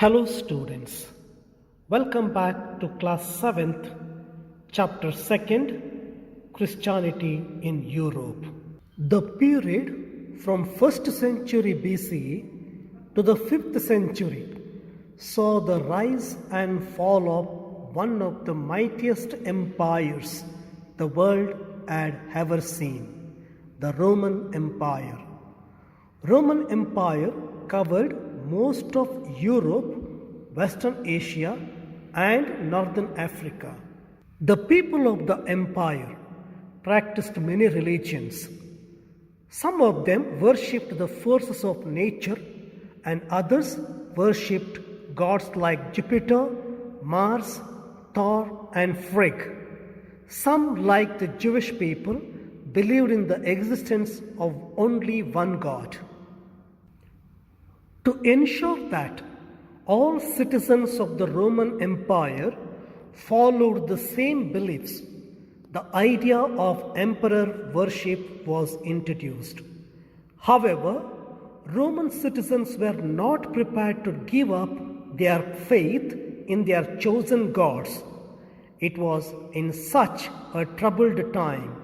Hello students, welcome back to class 7th, chapter 2nd, Christianity in Europe. The period from 1st century BCE to the 5th century saw the rise and fall of one of the mightiest empires the world had ever seen, the Roman Empire. Roman Empire covered most of Europe, Western Asia, and Northern Africa. The people of the empire practiced many religions. Some of them worshipped the forces of nature, and others worshipped gods like Jupiter, Mars, Thor, and Frigg. Some, like the Jewish people, believed in the existence of only one God. To ensure that all citizens of the Roman Empire followed the same beliefs, the idea of emperor worship was introduced. However, Roman citizens were not prepared to give up their faith in their chosen gods. It was in such a troubled time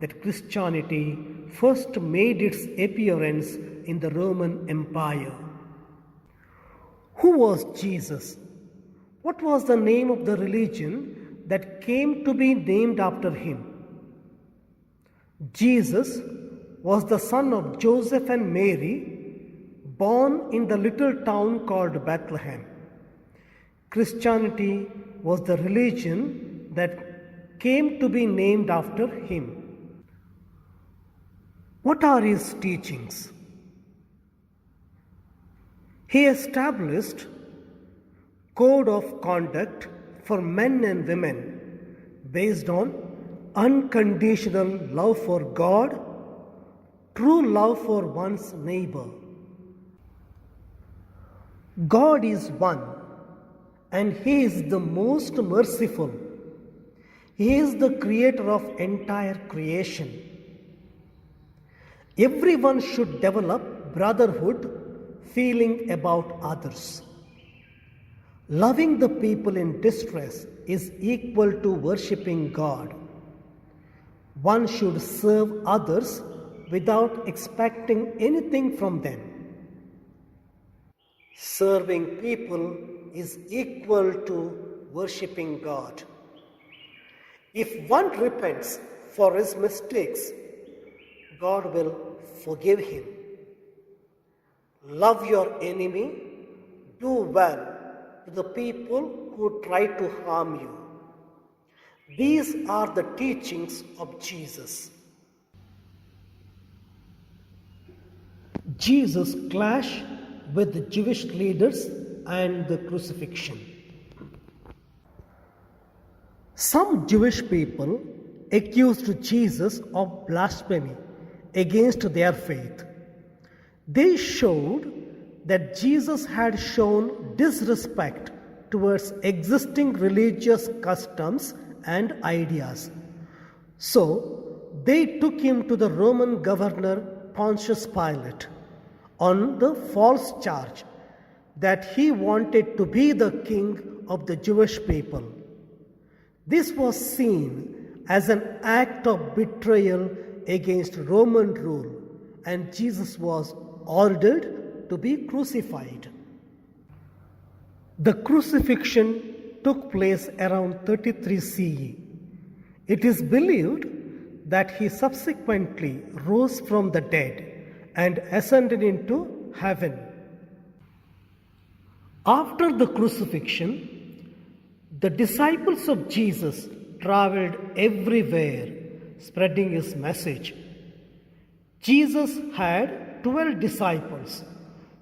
that Christianity first made its appearance in the Roman Empire. Who was Jesus? What was the name of the religion that came to be named after him? Jesus was the son of Joseph and Mary, born in the little town called Bethlehem. Christianity was the religion that came to be named after him. What are his teachings? He established code of conduct for men and women based on unconditional love for God, true love for one's neighbor. God is one, and He is the most merciful. He is the creator of entire creation. Everyone should develop brotherhood feeling about others. Loving the people in distress is equal to worshipping God. One should serve others without expecting anything from them. Serving people is equal to worshipping God. If one repents for his mistakes, God will forgive him. Love your enemy, do well to the people who try to harm you. These are the teachings of Jesus. Jesus clashed with the Jewish leaders and the crucifixion. Some Jewish people accused Jesus of blasphemy against their faith. They showed that Jesus had shown disrespect towards existing religious customs and ideas. So they took him to the Roman governor Pontius Pilate on the false charge that he wanted to be the king of the Jewish people. This was seen as an act of betrayal against Roman rule, and Jesus was ordered to be crucified. The crucifixion took place around 33 CE. It is believed that he subsequently rose from the dead and ascended into heaven. After the crucifixion, the disciples of Jesus traveled everywhere spreading his message. Jesus had 12 disciples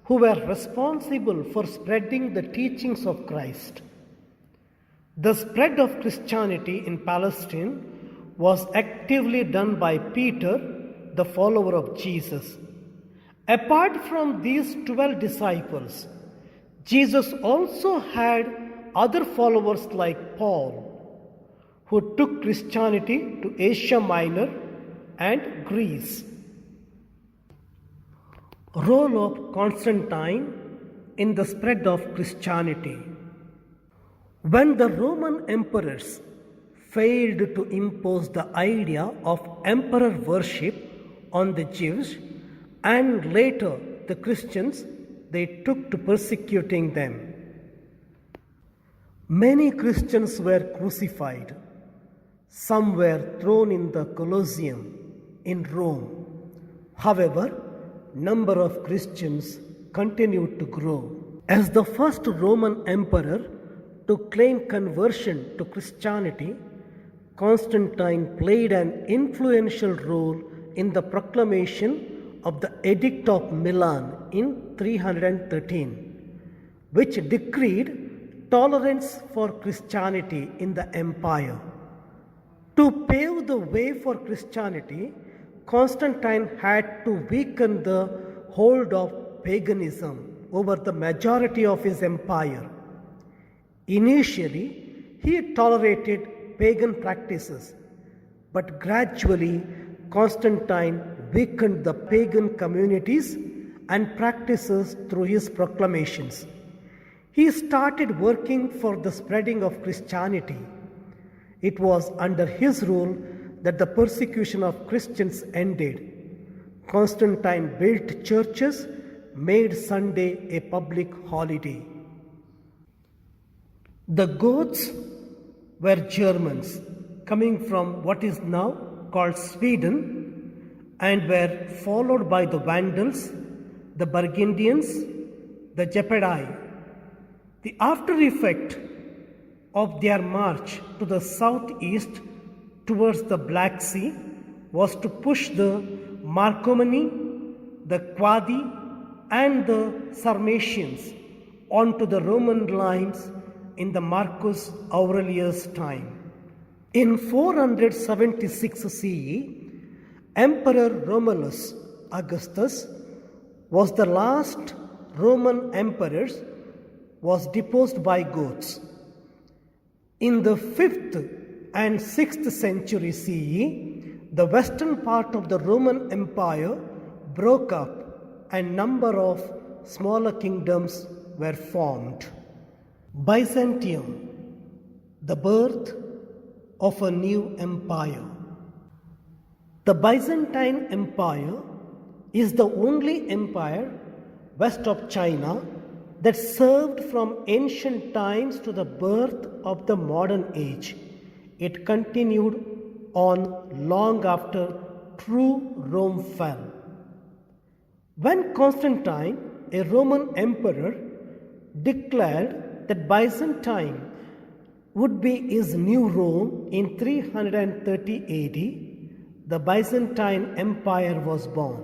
who were responsible for spreading the teachings of Christ. The spread of Christianity in Palestine was actively done by Peter, the follower of Jesus. Apart from these 12 disciples, Jesus also had other followers like Paul, who took Christianity to Asia Minor and Greece. Role of Constantine in the spread of Christianity. When the Roman emperors failed to impose the idea of emperor worship on the Jews and later the Christians, they took to persecuting them. Many Christians were crucified. Some were thrown in the Colosseum in Rome. However, number of Christians continued to grow. As the first Roman emperor to claim conversion to Christianity, Constantine played an influential role in the proclamation of the Edict of Milan in 313, which decreed tolerance for Christianity in the empire. To pave the way for Christianity, Constantine had to weaken the hold of paganism over the majority of his empire. Initially, he tolerated pagan practices, but gradually Constantine weakened the pagan communities and practices through his proclamations. He started working for the spreading of Christianity. It was under his rule that the persecution of Christians ended. Constantine built churches, made Sunday a public holiday. The Goths were Germans coming from what is now called Sweden and were followed by the Vandals, the Burgundians, the Gepidae. The after effect of their march to the southeast towards the Black Sea was to push the Marcomanni, the Quadi, and the Sarmatians onto the Roman lines in the Marcus Aurelius' time. In 476 CE, Emperor Romulus Augustus was the last Roman emperor was deposed by Goths. In the 5th and 6th century CE, the western part of the Roman Empire broke up and number of smaller kingdoms were formed. Byzantium, the birth of a new empire. The Byzantine Empire is the only empire west of China that served from ancient times to the birth of the modern age. It continued on long after true Rome fell. When Constantine, a Roman emperor, declared that Byzantine would be his new Rome in 330 AD, the Byzantine Empire was born.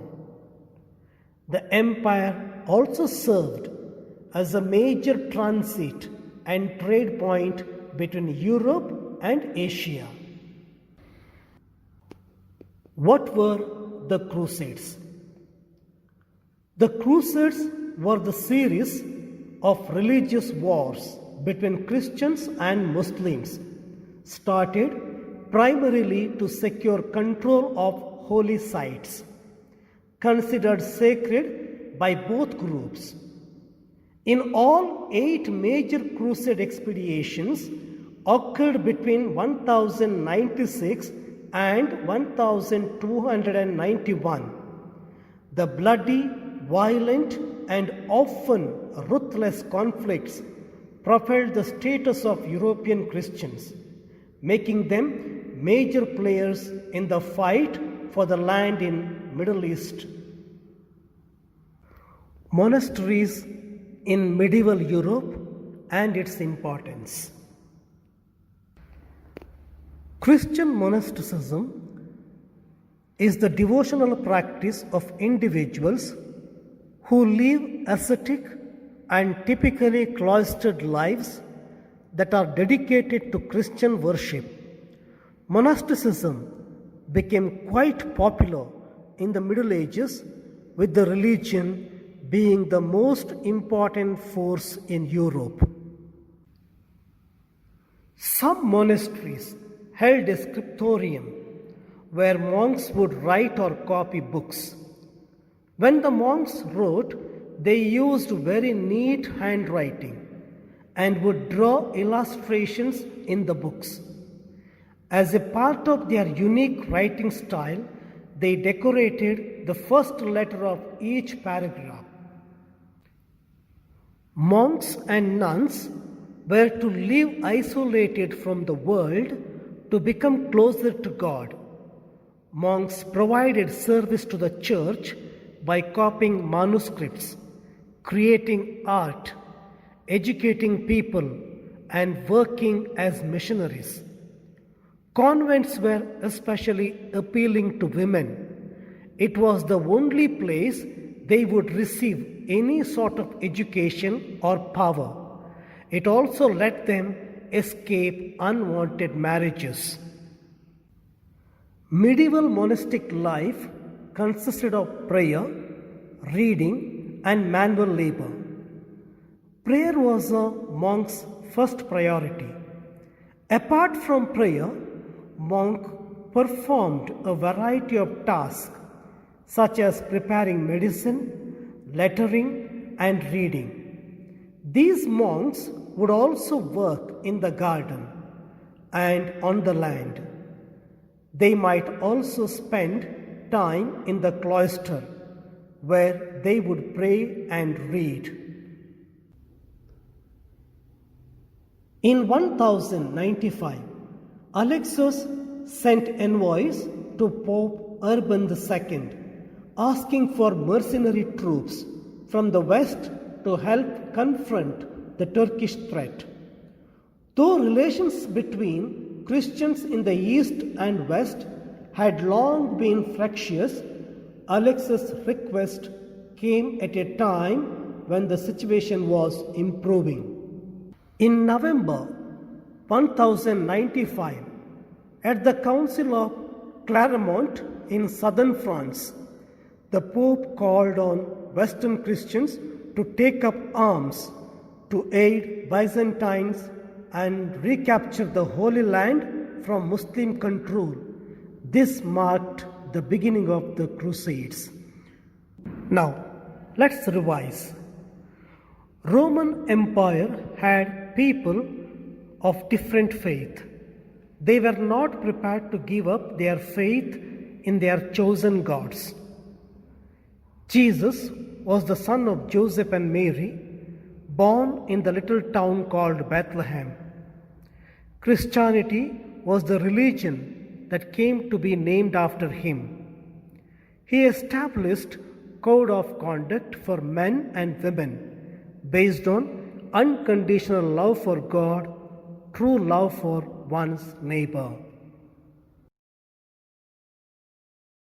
The empire also served as a major transit and trade point between Europe and Asia. What were the Crusades? The Crusades were the series of religious wars between Christians and Muslims, started primarily to secure control of holy sites, considered sacred by both groups. In all, 8 major crusade expeditions occurred between 1096 and 1291. The bloody, violent, and often ruthless conflicts propelled the status of European Christians, making them major players in the fight for the land in Middle East. Monasteries in medieval Europe and its importance. Christian monasticism is the devotional practice of individuals who live ascetic and typically cloistered lives that are dedicated to Christian worship. Monasticism became quite popular in the Middle Ages, with the religion being the most important force in Europe. Some monasteries held a scriptorium where monks would write or copy books. When the monks wrote, they used very neat handwriting and would draw illustrations in the books. As a part of their unique writing style, they decorated the first letter of each paragraph. Monks and nuns were to live isolated from the world to become closer to God. Monks provided service to the church by copying manuscripts, creating art, educating people, and working as missionaries. Convents were especially appealing to women. It was the only place they would receive any sort of education or power. It also let them escape unwanted marriages. Medieval monastic life consisted of prayer, reading, and manual labor. Prayer was a monk's first priority. Apart from prayer, monk performed a variety of tasks such as preparing medicine, lettering, and reading. These monks would also work in the garden and on the land. They might also spend time in the cloister where they would pray and read. In 1095, Alexius sent envoys to Pope Urban II, asking for mercenary troops from the west to help confront the Turkish threat. Though relations between Christians in the east and west had long been fractious, Alexius' request came at a time when the situation was improving. In November 1095, at the Council of Clermont in southern France, the Pope called on Western Christians to take up arms to aid Byzantines and recapture the Holy Land from Muslim control. This marked the beginning of the Crusades. Now, let's revise. Roman Empire had people of different faith. They were not prepared to give up their faith in their chosen gods. Jesus was the son of Joseph and Mary, born in the little town called Bethlehem. Christianity was the religion that came to be named after him. He established code of conduct for men and women based on unconditional love for God, true love for one's neighbor.